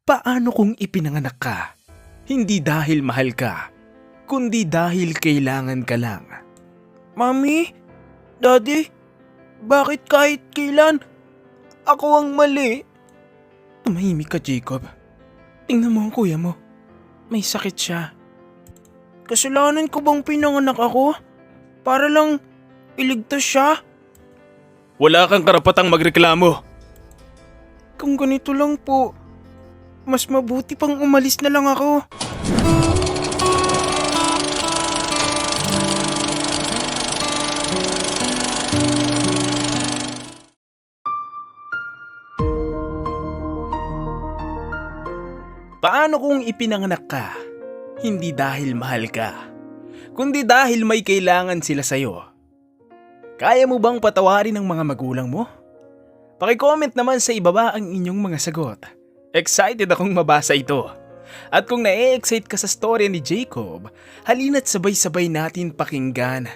Paano kung ipinanganak ka? Hindi dahil mahal ka, kundi dahil kailangan ka lang. Mami? Daddy? Bakit kahit kailan ako ang mali? Tumahimik ka, Jacob. Tingnan mo ang kuya mo. May sakit siya. Kasalanan ko bang pinanganak ako? Para lang iligtas siya? Wala kang karapatang magreklamo. Kung ganito lang po, mas mabuti pang umalis na lang ako. Paano kung ipinanganak ka? Hindi dahil mahal ka, kundi dahil may kailangan sila sa'yo. Kaya mo bang patawarin ang mga magulang mo? Paki-comment naman sa ibaba ang inyong mga sagot. Excited akong mabasa ito. At kung na-excite ka sa story ni Jacob, halina't sabay-sabay natin pakinggan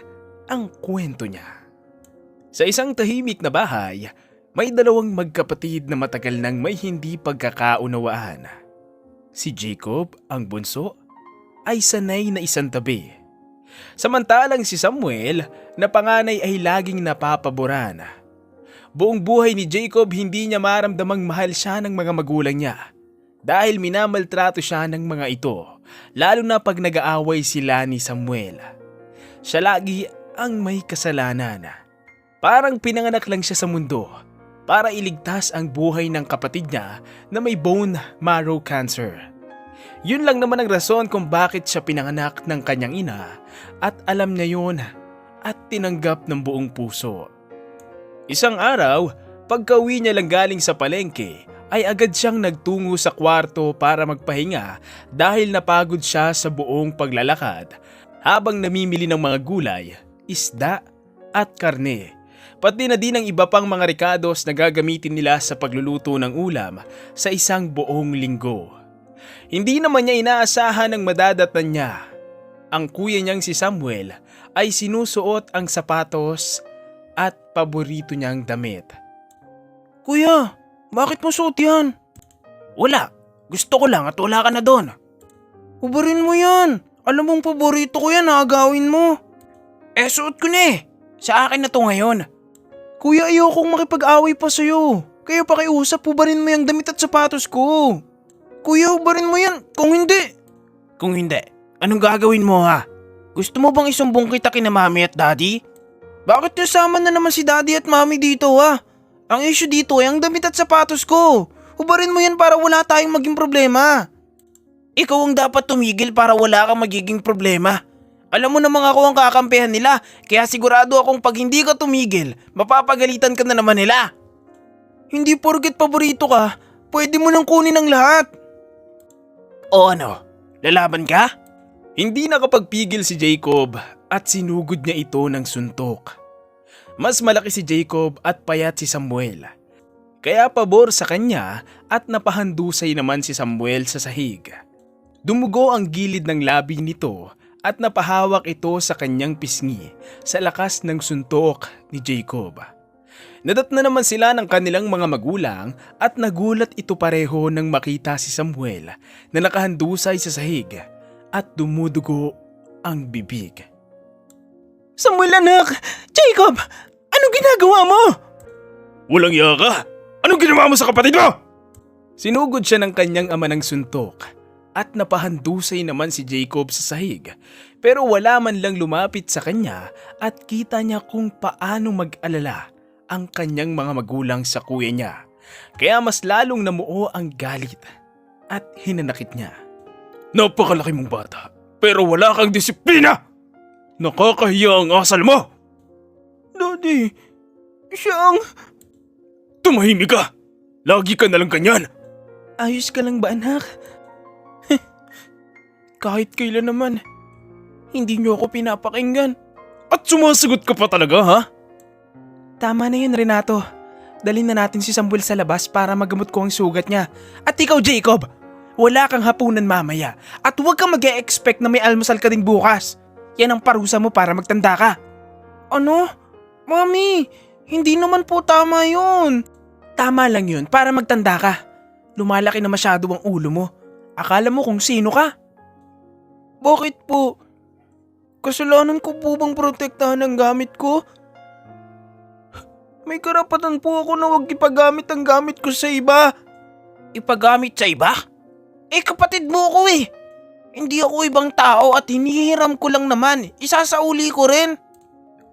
ang kwento niya. Sa isang tahimik na bahay, may dalawang magkapatid na matagal nang may hindi pagkakaunawaan. Si Jacob, ang bunso, ay sanay na isang tabi. Samantalang si Samuel, na panganay ay laging napapaboran. Buong buhay ni Jacob hindi niya maramdamang mahal siya ng mga magulang niya dahil minamaltrato siya ng mga ito, lalo na pag nag-aaway sila ni Samuel. Siya lagi ang may kasalanan. Parang pinanganak lang siya sa mundo para iligtas ang buhay ng kapatid niya na may bone marrow cancer. Yun lang naman ang rason kung bakit siya pinanganak ng kanyang ina at alam niya yun at tinanggap ng buong puso. Isang araw, pagka-uwi niya lang galing sa palengke, ay agad siyang nagtungo sa kwarto para magpahinga dahil napagod siya sa buong paglalakad habang namimili ng mga gulay, isda at karne. Pati na din ang iba pang mga rekados na gagamitin nila sa pagluluto ng ulam sa isang buong linggo. Hindi naman niya inaasahan ng madadatnan niya. Ang kuya niyang si Samuel ay sinusuot ang sapatos at paborito niyang damit. Kuya, bakit mo suot yan? Wala, gusto ko lang at wala ka na doon. Ubarin mo yan. Alam mong paborito ko yan, agawin mo. Suot ko na eh. Sa akin na to ngayon. Kuya, ayokong makipag-away pa sa'yo. Kaya pakiusap, ubarin mo yung damit at sapatos ko. Kuya, ubarin mo yan. Kung hindi. Kung hindi, anong gagawin mo ha? Gusto mo bang isumbong kita kina mami at daddy? Bakit nasama na naman si daddy at mami dito ha? Ang issue dito ay ang damit at sapatos ko. Ubarin mo yan para wala tayong maging problema. Ikaw ang dapat tumigil para wala kang magiging problema. Alam mo namang ako ang kakampihan nila, kaya sigurado akong pag hindi ka tumigil, mapapagalitan ka na naman nila. Hindi porket paborito ka, pwede mo nang kunin ang lahat. O ano, lalaban ka? Hindi nakapagpigil si Jacob at sinugod niya ito ng suntok. Mas malaki si Jacob at payat si Samuel. Kaya pabor sa kanya at napahandusay naman si Samuel sa sahig. Dumugo ang gilid ng labi nito at napahawak ito sa kanyang pisngi sa lakas ng suntok ni Jacob. Nadatna naman sila ng kanilang mga magulang at nagulat ito pareho nang makita si Samuel na nakahandusay sa sahig at dumudugo ang bibig. Samuel anak! Jacob! Anong ginagawa mo? Walang iya ka! Anong ginawa mo sa kapatid mo? Sinugod siya ng kanyang ama ng suntok at napahandusay naman si Jacob sa sahig, pero wala man lang lumapit sa kanya at kita niya kung paano mag-alala ang kanyang mga magulang sa kuya niya. Kaya mas lalong namuo ang galit at hinanakit niya. Napakalaki mong bata, pero wala kang disiplina! Nakakahiya ang asal mo! Daddy, siya ang... Tumahimik ka! Lagi ka nalang ganyan! Ayos ka lang ba anak? Kahit kailan naman, hindi niyo ako pinapakinggan. At sumasagot ka pa talaga ha? Tama na yun Renato. Dalhin na natin si Samuel sa labas para magamot ko ang sugat niya. At ikaw Jacob, wala kang hapunan mamaya. At huwag kang mag-e-expect na may almusal ka din bukas. Yan ang parusa mo para magtanda ka. Ano? Mami, hindi naman po tama yun. Tama lang yun para magtanda ka. Lumalaki na masyado ang ulo mo. Akala mo kung sino ka? Bakit po? Kasalanan ko po bang protektahan ang gamit ko? May karapatan po ako na huwag ipagamit ang gamit ko sa iba. Ipagamit sa iba? Kapatid mo ako eh. Hindi ako ibang tao at hinihiram ko lang naman. Isasauli ko rin.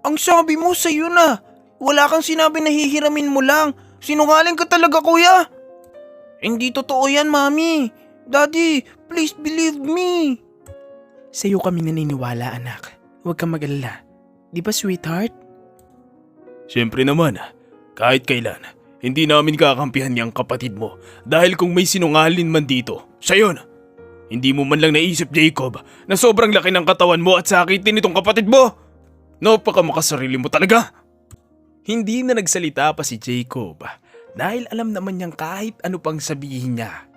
Ang sabi mo sa'yo na. Wala kang sinabi na hihiramin mo lang. Sinungaling ka talaga, kuya. Hindi totoo yan, mami. Daddy, please believe me. Sa'yo kami naniniwala, anak. Huwag kang mag-alala. Di ba, sweetheart? Siyempre naman, kahit kailan, hindi namin kakampihan niyang kapatid mo dahil kung may sinungalin man dito, siya yun. Hindi mo man lang naisip, Jacob, na sobrang laki ng katawan mo at sakitin itong kapatid mo. Napakamakasarili mo talaga. Hindi na nagsalita pa si Jacob dahil alam naman niyang kahit ano pang sabihin niya,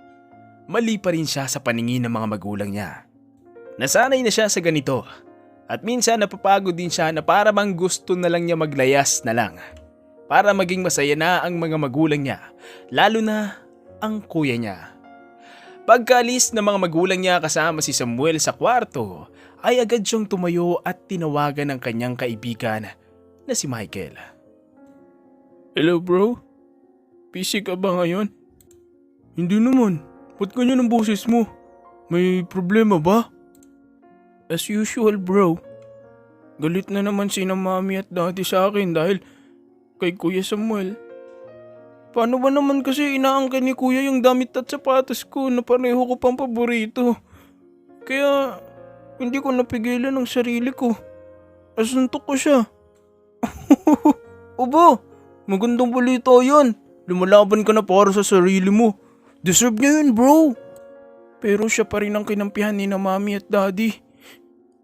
mali pa rin siya sa paningin ng mga magulang niya. Nasanay na siya sa ganito at minsan napapagod din siya na para bang gusto na lang niya maglayas na lang para maging masaya na ang mga magulang niya, lalo na ang kuya niya. Pagkaalis ng mga magulang niya kasama si Samuel sa kwarto, ay agad siyang tumayo at tinawagan ng kanyang kaibigan na si Michael. Hello bro? Busy ka ba ngayon? Hindi naman. Ba't ganyan ang boses mo? May problema ba? As usual bro. Galit na naman sina mami at daddy sa akin dahil kay Kuya Samuel. Paano ba naman kasi inaangkin ni kuya yung damit at sapatos ko na pareho ko pang paborito? Kaya hindi ko napigilan ang sarili ko. Asuntok ko siya. Obo, magandang balita yun. Lumalaban ka na para sa sarili mo. Deserve niya yun bro. Pero siya pa rin ang kinampihan ni na mami at daddy.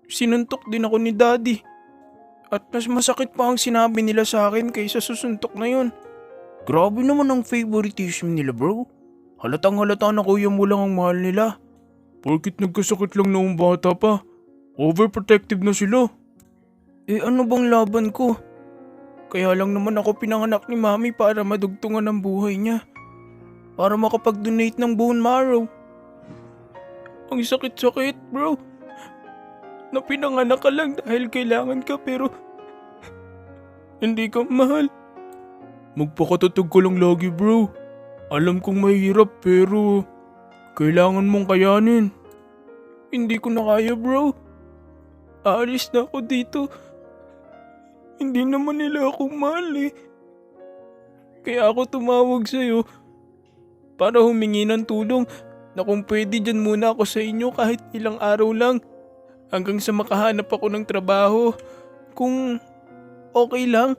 Sinuntok din ako ni daddy. At mas masakit pa ang sinabi nila sa akin kaysa susuntok na yun. Grabe naman ang favoritism nila bro. Halatang halata na kuya mo lang ang mahal nila. Porkit nagkasakit lang noong bata pa. Overprotective na sila. Ano bang laban ko? Kaya lang naman ako pinanganak ni mami para madugtungan ang buhay niya. Para makapag-donate ng bone marrow. Ang sakit-sakit bro. Na pinanganak ka lang dahil kailangan ka pero hindi ka mahal. Magpakatutog ko lang lagi bro. Alam kong mahirap pero kailangan mong kayanin. Hindi ko na kaya bro. Aalis na ako dito. Hindi naman nila ako mahal eh. Kaya ako tumawag sa'yo para humingi ng tulong na kung pwede dyan muna ako sa inyo kahit ilang araw lang. Hanggang sa makahanap ako ng trabaho. Kung okay lang.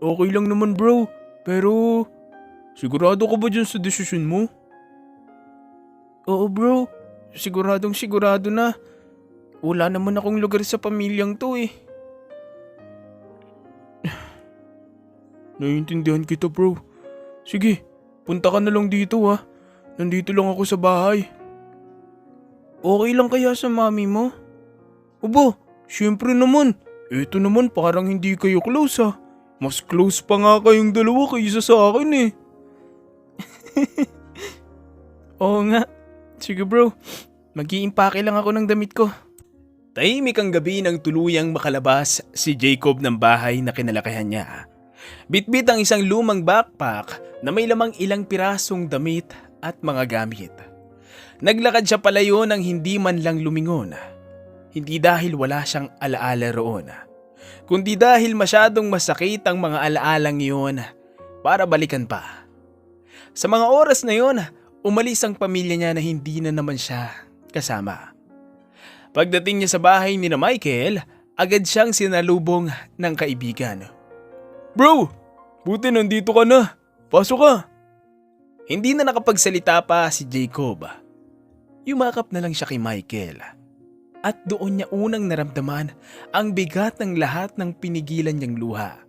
Okay lang naman bro, pero sigurado ka ba dyan sa desisyon mo? Oo bro, siguradong sigurado na. Wala naman akong lugar sa pamilyang to eh. Naiintindihan kita bro. Sige, punta ka na lang dito ha. Nandito lang ako sa bahay. Okay lang kaya sa mami mo? Aba, syempre naman. Ito naman parang hindi kayo close ha. Mas close pa nga kayong dalawa kaysa sa akin eh. Oo nga. Sige bro, mag-iimpake lang ako ng damit ko. Tahimik ang gabi nang tuluyang makalabas si Jacob ng bahay na kinalakihan niya. Bitbit ang isang lumang backpack na may lamang ilang pirasong damit at mga gamit. Naglakad siya palayo nang hindi man lang lumingon. Hindi dahil wala siyang alaala roon, kundi dahil masyadong masakit ang mga alaalang iyon para balikan pa. Sa mga oras na iyon, umalis ang pamilya niya na hindi na naman siya kasama. Pagdating niya sa bahay ni na Michael, agad siyang sinalubong ng kaibigan. Bro, buti nandito ka na. Pasok ka. Hindi na nakapagsalita pa si Jacob. Yumakap na lang siya kay Michael. At doon niya unang naramdaman ang bigat ng lahat ng pinigilan niyang luha.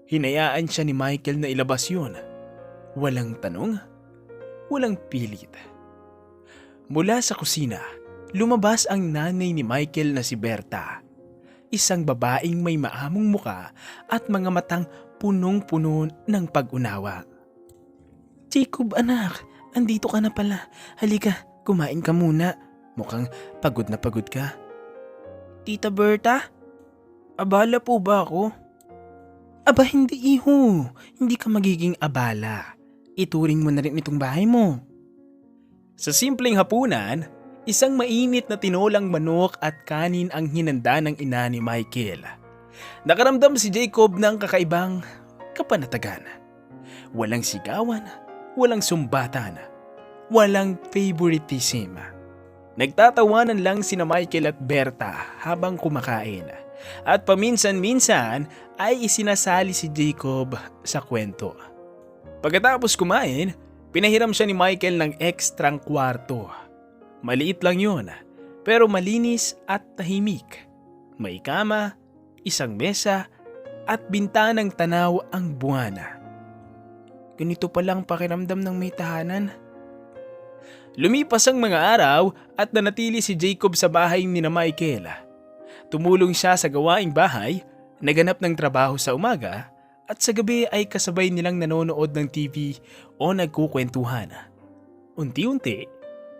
Hinayaan siya ni Michael na ilabas yun. Walang tanong, walang pilit. Mula sa kusina, lumabas ang nanay ni Michael na si Berta. Isang babaeng may maamong muka at mga matang punong-puno ng pag-unawa. Jacob anak, andito ka na pala. Halika, kumain ka muna. Mukhang pagod na pagod ka. Tita Berta? Abala po ba ako? Aba hindi iho. Hindi ka magiging abala. Ituring mo na rin itong bahay mo. Sa simpleng hapunan, isang mainit na tinolang manok at kanin ang hinanda ng ina ni Michael. Nakaramdam si Jacob ng kakaibang kapanatagan. Walang sigawan, walang sumbatan, walang favoritism. Nagtatawanan lang sina Michael at Berta habang kumakain. At paminsan-minsan ay isinasali si Jacob sa kwento. Pagkatapos kumain, pinahiram siya ni Michael ng ekstrang kwarto. Maliit lang yun, pero malinis at tahimik. May kama, isang mesa, at bintanang tanaw ang buwan. Ganito palang pakiramdam ng may tahanan. Lumipas ang mga araw at nanatili si Jacob sa bahay ni na Michael. Tumulong siya sa gawaing bahay, naganap ng trabaho sa umaga, at sa gabi ay kasabay nilang nanonood ng TV o nagkukwentuhan. Unti-unti,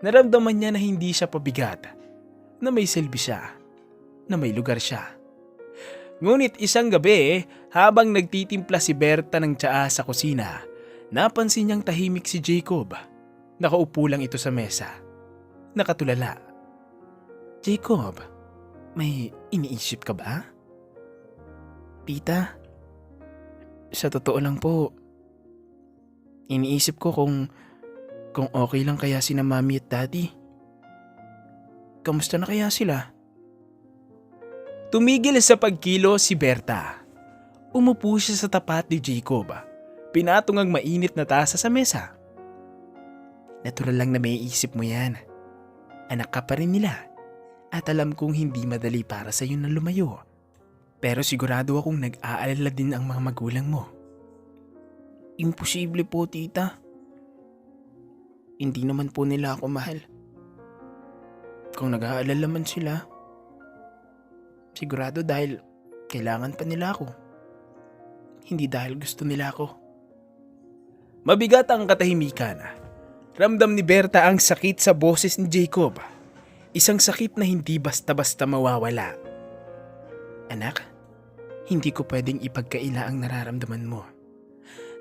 naramdaman niya na hindi siya pabigat, na may silbi siya, na may lugar siya. Ngunit isang gabi, habang nagtitimpla si Berta ng tsaa sa kusina, napansin niyang tahimik si Jacob. Nakaupo lang ito sa mesa. Nakatulala. Jacob, may iniisip ka ba? Tita, sa totoo lang po, iniisip ko kung okay lang kaya sina Mami at Daddy. Kamusta na kaya sila? Tumigil sa pagkilo si Berta. Umupo siya sa tapat ni Jacob. Pinatong ang mainit na tasa sa mesa. Natural lang na may isip mo yan. Anak ka pa rin nila. At alam kong hindi madali para sa iyo na lumayo. Pero sigurado akong nag-aalala din ang mga magulang mo. Imposible po, tita. Hindi naman po nila ako mahal. Kung nag-aalala man sila, sigurado dahil kailangan pa nila ako. Hindi dahil gusto nila ako. Mabigat ang katahimikan. Ramdam ni Berta ang sakit sa boses ni Jacob. Isang sakit na hindi basta-basta mawawala. Anak, hindi ko pwedeng ipagkaila ang nararamdaman mo.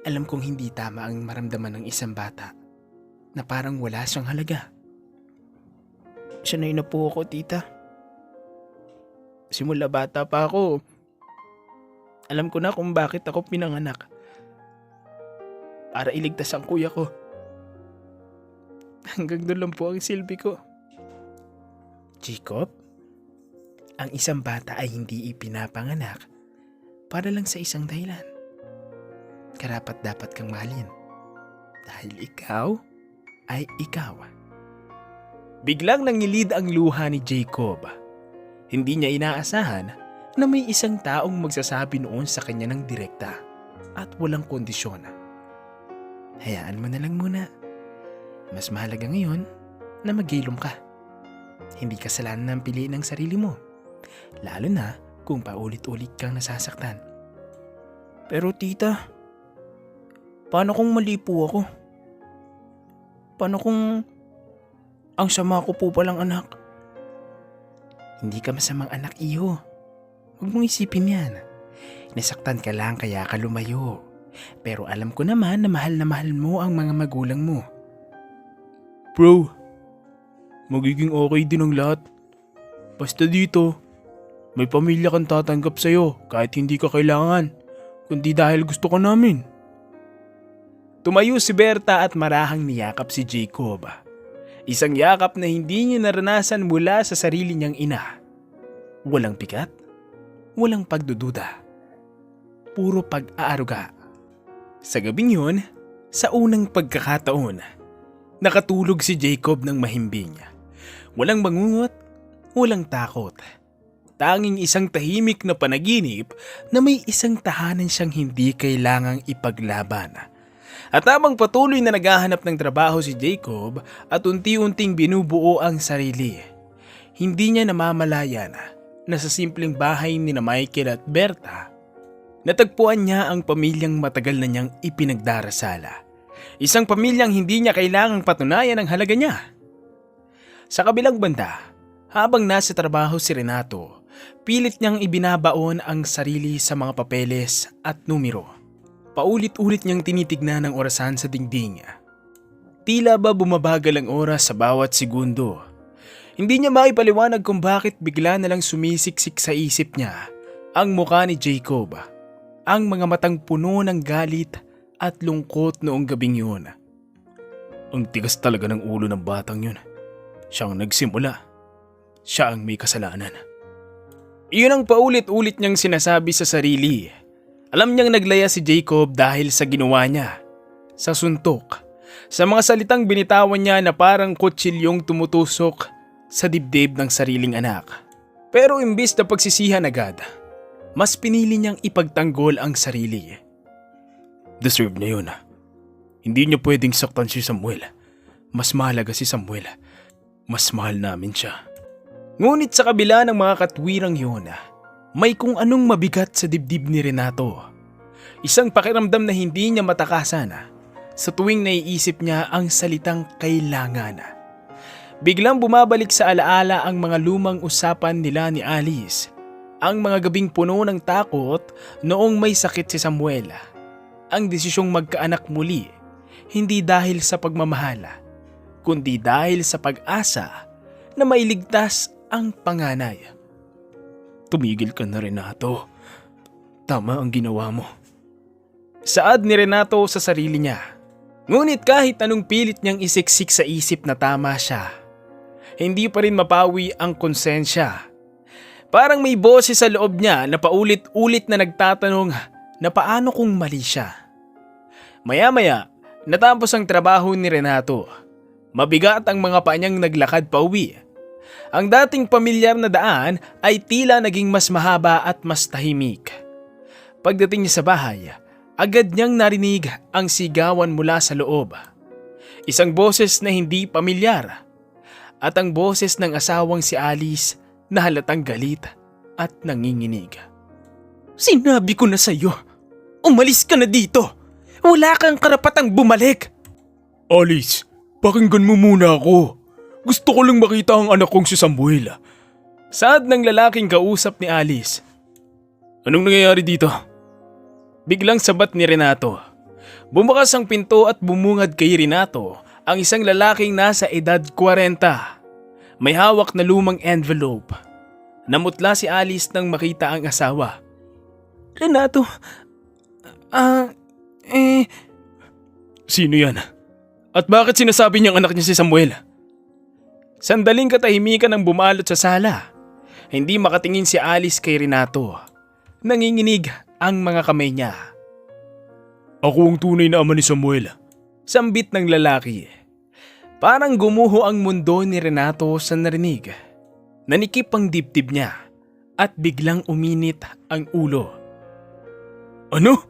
Alam kong hindi tama ang maramdaman ng isang bata na parang wala siyang halaga. Sanay na po ako, tita. Simula bata pa ako, alam ko na kung bakit ako pinanganak. Para iligtas ang kuya ko. Hanggang doon lang po ang silbi ko. Jacob, ang isang bata ay hindi ipinapanganak para lang sa isang dahilan. Karapat dapat kang mahalin. Dahil ikaw ay ikaw. Biglang nangilid ang luha ni Jacob. Hindi niya inaasahan na may isang taong magsasabi noon sa kanya ng direkta at walang kondisyon. Hayaan mo na lang muna. Mas mahalaga ngayon na maghilom ka. Hindi kasalanan ng piliin ng sarili mo. Lalo na kung paulit-ulit kang nasasaktan. Pero tita, paano kung mali po ako? Paano kung ang sama ko po palang anak? Hindi ka masamang anak, iho. Huwag mong isipin yan. Nasaktan ka lang kaya ka lumayo. Pero alam ko naman na mahal mo ang mga magulang mo. Bro, magiging okay din ang lahat. Basta dito, may pamilya kang tatanggap sa'yo kahit hindi ka kailangan, kundi dahil gusto ka namin. Tumayo si Berta at marahang niyakap si Jacob. Isang yakap na hindi niya naranasan mula sa sarili niyang ina. Walang pikat, walang pagdududa, puro pag-aaruga. Sa gabing yun, sa unang pagkakataon, nakatulog si Jacob ng mahimbing. Walang bangungot, walang takot. Tanging isang tahimik na panaginip na may isang tahanan siyang hindi kailangang ipaglaban. At habang patuloy na naghahanap ng trabaho si Jacob at unti-unting binubuo ang sarili, hindi niya namamalayan na sa simpleng bahay ni na Michael at Berta, natagpuan niya ang pamilyang matagal na niyang ipinagdarasala. Isang pamilyang hindi niya kailangang patunayan ang halaga niya. Sa kabilang banda, habang nasa trabaho si Renato, pilit niyang ibinabaon ang sarili sa mga papeles at numero. Paulit-ulit niyang tinitignan ang orasan sa dingding. Tila ba bumabagal ang oras sa bawat segundo. Hindi niya maipaliwanag kung bakit bigla na lang sumisiksik sa isip niya ang mukha ni Jacob, ang mga matang puno ng galit at lungkot noong gabing yun. Ang tigas talaga ng ulo ng batang yun. Siya ang nagsimula. Siya ang may kasalanan. Iyon ang paulit-ulit niyang sinasabi sa sarili. Alam niyang naglaya si Jacob dahil sa ginawa niya. Sa suntok. Sa mga salitang binitawan niya na parang kutsilyong tumutusok sa dibdib ng sariling anak. Pero imbis na pagsisihan agad, mas pinili niyang ipagtanggol ang sarili. Deserve niya yun. Hindi niya pwedeng saktan si Samuel. Mas mahalaga si Samuel. Mas mahal namin siya. Ngunit sa kabila ng mga katwirang yun, may kung anong mabigat sa dibdib ni Renato. Isang pakiramdam na hindi niya matakasan sa tuwing naiisip niya ang salitang kailangan. Biglang bumabalik sa alaala ang mga lumang usapan nila ni Alice. Ang mga gabing puno ng takot noong may sakit si Samuel. Ang desisyong magkaanak muli, hindi dahil sa pagmamahala, kundi dahil sa pag-asa na mailigtas ang panganay. Tumigil ka na, Renato. Tama ang ginawa mo. Saad ni Renato sa sarili niya. Ngunit kahit anong pilit niyang isiksik sa isip na tama siya, hindi pa rin mapawi ang konsensya. Parang may boses sa loob niya na paulit-ulit na nagtatanong na paano kung mali siya. Maya-maya, natapos ang trabaho ni Renato. Mabigat ang mga panyang naglakad pa uwi. Ang dating pamilyar na daan ay tila naging mas mahaba at mas tahimik. Pagdating niya sa bahay, agad niyang narinig ang sigawan mula sa loob. Isang boses na hindi pamilyar. At ang boses ng asawang si Alice na halatang galit at nanginginig. Sinabi ko na sa'yo, umalis ka na dito. Wala kang karapatang bumalik. Alice, pakinggan mo muna ako. Gusto ko lang makita ang anak kong si Samuel. Saad ng lalaking kausap ni Alice. Anong nangyayari dito? Biglang sabat ni Renato. Bumukas ang pinto at bumungad kay Renato ang isang lalaking nasa edad 40. May hawak na lumang envelope. Namutla si Alice nang makita ang asawa. Renato, Sino yan? At bakit sinasabi niyang anak niya si Samuel? Sandaling katahimikan ang bumalot sa sala. Hindi makatingin si Alice kay Renato. Nanginginig ang mga kamay niya. Ako ang tunay na ama ni Samuel. Sambit ng lalaki. Parang gumuho ang mundo ni Renato sa narinig. Nanikip ang dibdib niya at biglang uminit ang ulo. Ano?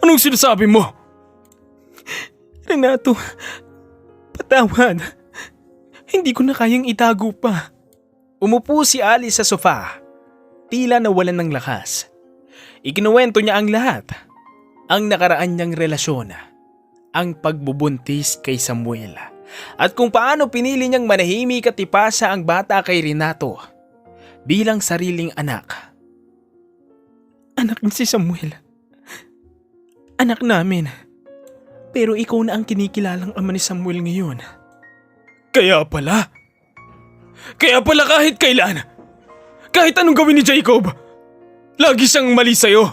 Anong sinasabi mo? Renato, patawad. Hindi ko na kayang itago pa. Umupo si Alice sa sofa. Tila nawalan ng lakas. Ikinuwento niya ang lahat. Ang nakaraan niyang relasyon. Ang pagbubuntis kay Samuel. At kung paano pinili niyang manahimik at ipasa ang bata kay Renato bilang sariling anak. Anak niya si Samuel. Anak namin. Pero ikaw na ang kinikilalang ama ni Samuel ngayon. Kaya pala kahit kailan, kahit anong gawin ni Jacob, lagi siyang mali sa'yo.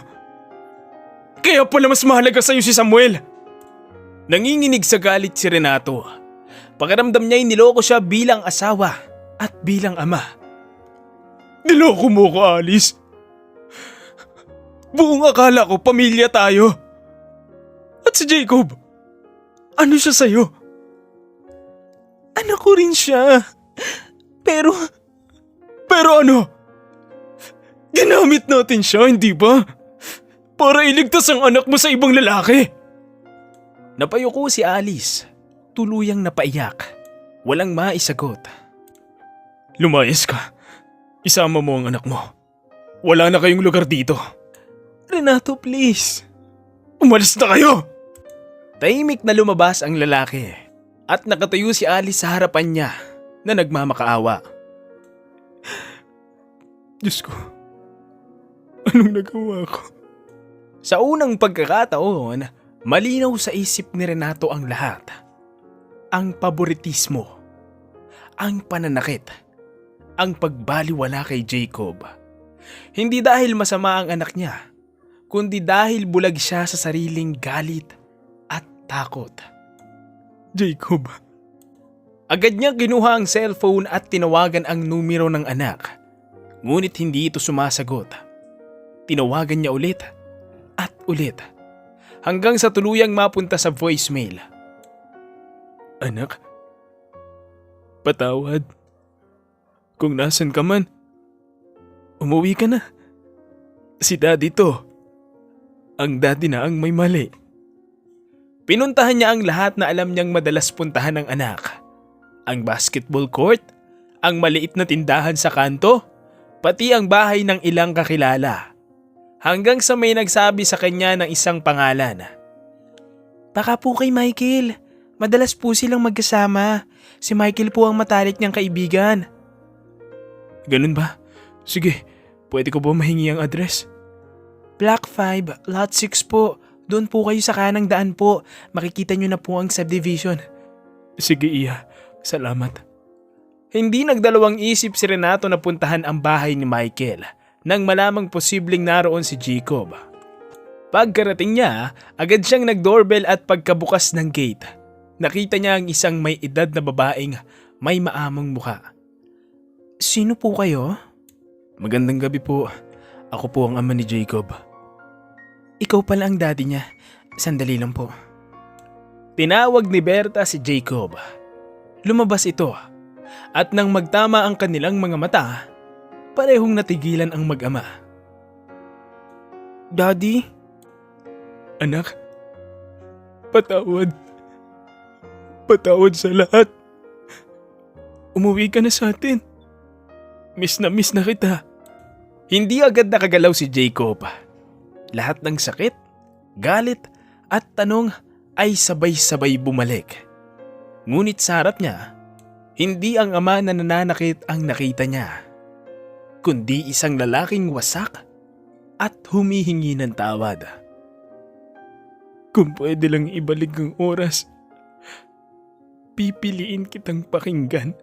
Kaya pala mas mahalaga sa'yo si Samuel. Nanginginig sa galit si Renato. Pakiramdam niya ay niloko siya bilang asawa at bilang ama. Niloko mo ko, Alice. Buong akala ko pamilya tayo. At si Jacob, ano siya sa'yo? Anak ko rin siya. Pero ano? Ginamit natin siya, hindi ba? Para iligtas ang anak mo sa ibang lalaki. Napayuko si Alice. Tuluyang napaiyak. Walang maisagot. Lumayas ka. Isama mo ang anak mo. Wala na kayong lugar dito. Renato, please. Umalis na kayo! Tahimik na lumabas ang lalaki at nakatayo si Alice sa harapan niya na nagmamakaawa. Diyos ko, anong nagawa ko? Sa unang pagkakataon, malinaw sa isip ni Renato ang lahat. Ang paboritismo, ang pananakit, ang pagbaliwala kay Jacob. Hindi dahil masama ang anak niya, kundi dahil bulag siya sa sariling galit at takot. Jacob. Agad niyang kinuha ang cellphone at tinawagan ang numero ng anak. Ngunit hindi ito sumasagot. Tinawagan niya ulit at ulit hanggang sa tuluyang mapunta sa voicemail. Anak, patawad. Kung nasan ka man, umuwi ka na. Si daddy to. Ang daddy na ang may mali. Pinuntahan niya ang lahat na alam niyang madalas puntahan ng anak. Ang basketball court, ang maliit na tindahan sa kanto, pati ang bahay ng ilang kakilala. Hanggang sa may nagsabi sa kanya ng isang pangalan. Baka po kay Michael. Madalas po silang magkasama. Si Michael po ang matalik niyang kaibigan. Ganun ba? Sige, pwede ko ba mahingi ang address? Block 5, Lot 6 po. Doon po kayo sa kanang daan po. Makikita niyo na po ang subdivision. Sige iya, salamat. Hindi nagdalawang isip si Renato na puntahan ang bahay ni Michael nang malamang posibleng naroon si Jacob. Pagkarating niya, agad siyang nag-doorbell at pagkabukas ng gate, nakita niya ang isang may edad na babaeng may maamong mukha. Sino po kayo? Magandang gabi po. Ako po ang ama ni Jacob. Ikaw pala ang daddy niya. Sandali lang po. Tinawag ni Berta si Jacob. Lumabas ito at nang magtama ang kanilang mga mata, parehong natigilan ang mag-ama. Daddy? Anak, patawad. Patawad sa lahat. Umuwi ka na sa atin. Miss na kita. Hindi agad nakagalaw si Jacob. Lahat ng sakit, galit at tanong ay sabay-sabay bumalik. Ngunit sa harap niya, hindi ang ama na nananakit ang nakita niya, kundi isang lalaking wasak at humihingi ng tawad. Kung pwede lang ibalik ang oras, pipiliin kitang pakinggan.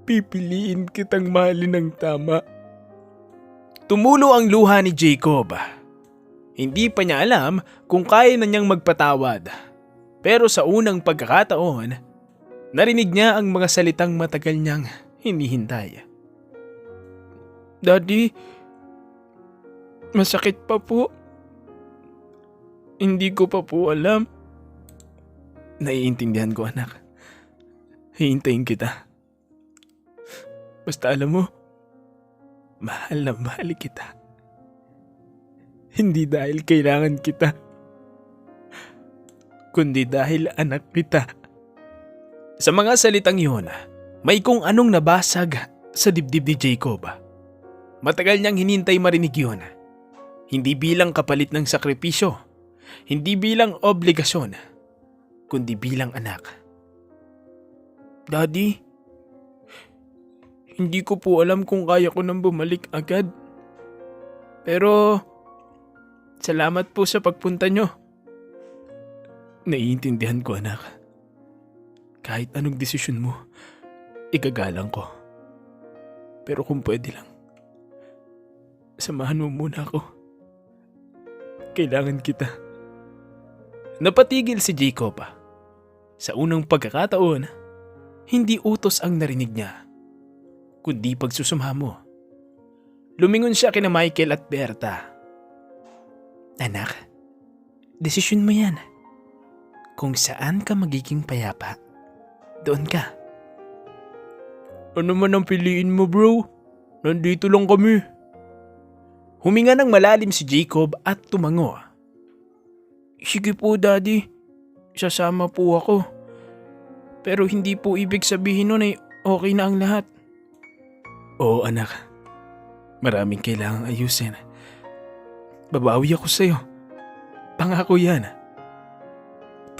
Pipiliin kitang mahalin ng tama. Tumulo ang luha ni Jacob. Hindi pa niya alam kung kaya na niyang magpatawad. Pero sa unang pagkakataon, narinig niya ang mga salitang matagal niyang hinihintay. Daddy, masakit pa po. Hindi ko pa po alam. Naiintindihan ko, anak. Hihintayin kita. Basta alam mo, mahal na mahal kita. Hindi dahil kailangan kita, kundi dahil anak kita. Sa mga salitang yun, may kung anong nabasag sa dibdib ni Jacob. Matagal niyang hinintay marinig yun. Hindi bilang kapalit ng sakripisyo, hindi bilang obligasyon, kundi bilang anak. Daddy, hindi ko po alam kung kaya ko nang bumalik agad. Pero, salamat po sa pagpunta nyo. Naiintindihan ko, anak. Kahit anong desisyon mo, igagalang ko. Pero kung pwede lang, samahan mo muna ako. Kailangan kita. Napatigil si Jacob. Sa unang pagkakataon, hindi utos ang narinig niya, kundi pagsusumamo. Lumingon siya kina Michael at Berta. Anak, desisyon mo yan. Kung saan ka magiging payapa, doon ka. Ano man ang piliin mo, bro? Nandito lang kami. Huminga ng malalim si Jacob at tumango. Sige po, Daddy. Sasama po ako. Pero hindi po ibig sabihin nun ay okay na ang lahat. Oo, anak. Maraming kailangang ayusin. Babawi ako sa'yo. Pangako yan.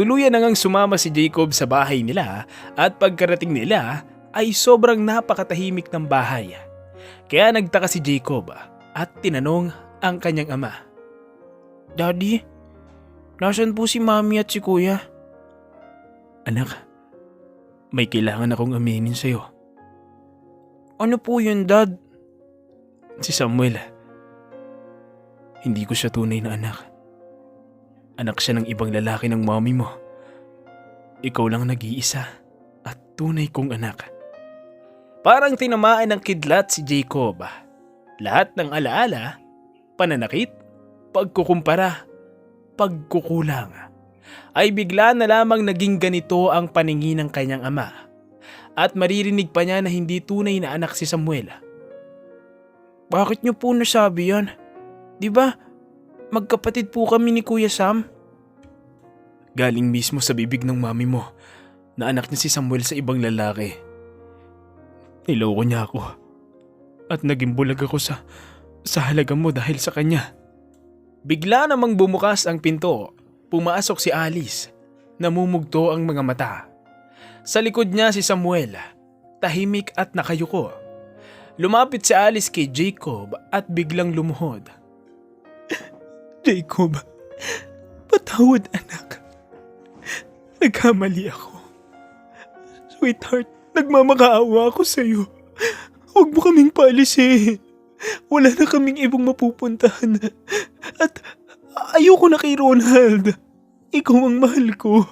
Tuluyan na ngang sumama si Jacob sa bahay nila at pagkarating nila ay sobrang napakatahimik ng bahay. Kaya nagtaka si Jacob at tinanong ang kanyang ama. Daddy, nasan po si Mami at si Kuya? Anak, may kailangan akong aminin sa'yo. Ano po yun, Dad? Si Samuel, hindi ko siya tunay na anak. Anak siya ng ibang lalaki ng mami mo. Ikaw lang nag-iisa at tunay kong anak. Parang tinamaan ng kidlat si Jacob. Lahat ng alaala, pananakit, pagkukumpara, pagkukulang, ay bigla na lamang naging ganito ang paningin ng kanyang ama. At maririnig pa niya na hindi tunay na anak si Samuel. Bakit niyo po nasabi yan? Di ba, magkapatid po kami ni Kuya Sam? Galing mismo sa bibig ng mami mo na anak niya si Samuel sa ibang lalaki. Niloko niya ako at naging bulag ako sa halaga mo dahil sa kanya. Bigla namang bumukas ang pinto. Pumasok si Alice. Namumugto ang mga mata. Sa likod niya si Samuel, tahimik at nakayuko. Lumapit si Alice kay Jacob at biglang lumuhod. Jacob, patawad anak. Nagkamali ako. Sweetheart, nagmamakaawa ako sa'yo. Huwag mo kaming paalisin. Wala na kaming ibang mapupuntahan. At ayoko na kay Ronald. Ikaw ang mahal ko.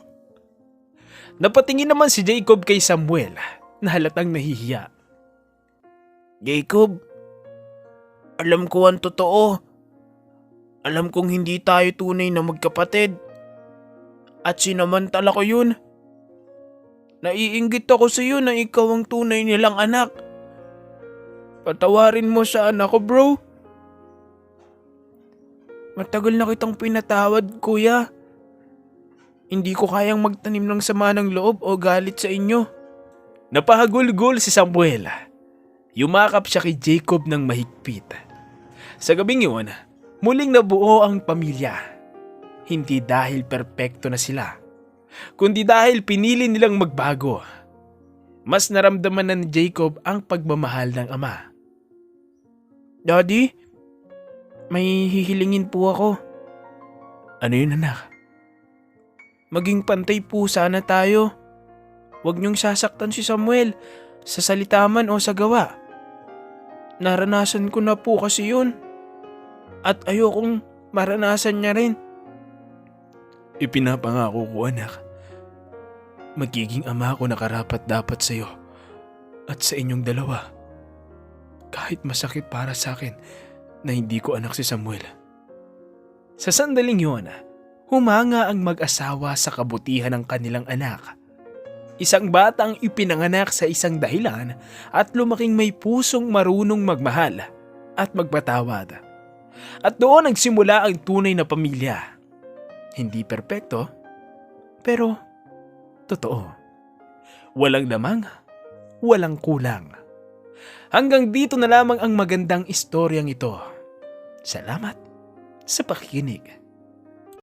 Napatingin naman si Jacob kay Samuel na halatang nahihiya. Jacob, alam ko ang totoo. Alam kong hindi tayo tunay na magkapatid. At sinamantala ko yun. Naiinggit ako sa iyo na ikaw ang tunay nilang anak. Patawarin mo sa anak ko, bro. Matagal na kitang pinatawad, kuya. Hindi ko kayang magtanim ng sama ng loob o galit sa inyo. Napahagulgol si Samuel. Yumakap siya kay Jacob ng mahigpit. Sa gabing yun, muling nabuo ang pamilya. Hindi dahil perpekto na sila, kundi dahil pinili nilang magbago. Mas naramdaman na ni Jacob ang pagmamahal ng ama. Daddy, may hihilingin po ako. Ano yun, anak? Maging pantay po sana tayo. Huwag niyong sasaktan si Samuel sa salita man o sa gawa. Naranasan ko na po kasi yun. At ayokong maranasan niya rin. Ipinapangako ko, anak. Magiging ama ako na karapat dapat sa iyo at sa inyong dalawa. Kahit masakit para sa akin na hindi ko anak si Samuel. Sa sandaling yun, humanga ang mag-asawa sa kabutihan ng kanilang anak. Isang batang ipinanganak sa isang dahilan at lumaking may pusong marunong magmahal at magpatawad. At doon nagsimula ang tunay na pamilya. Hindi perpekto, pero totoo. Walang lamang, walang kulang. Hanggang dito na lamang ang magandang istoryang ito. Salamat sa pakikinig.